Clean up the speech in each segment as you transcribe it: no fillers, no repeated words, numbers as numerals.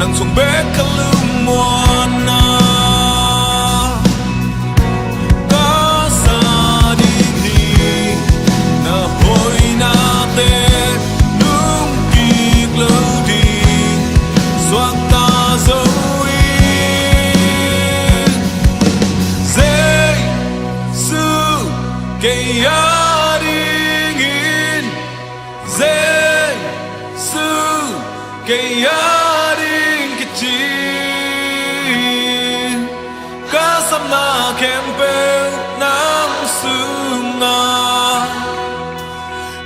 nang sung be kalumona ka sa ding hi na hoi na te nung kik lo ding soak ta zoi zay su ke ya ding in zay su ke ya Kasamna kempel nang sunga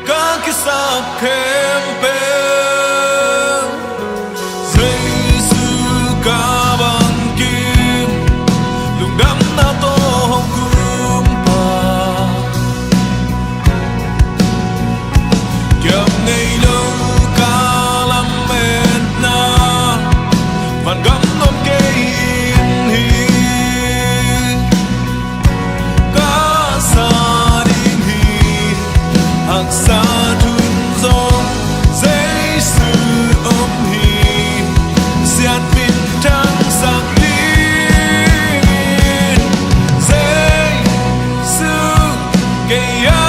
Kakisap kempel Jesu kabang kim Lungdam na to hong kumpa Kiam ngay lâu kalam met na Van gam nom kay sa thun dòng dây sự ôm hi xiết pin trắng sắc tin dây sự cây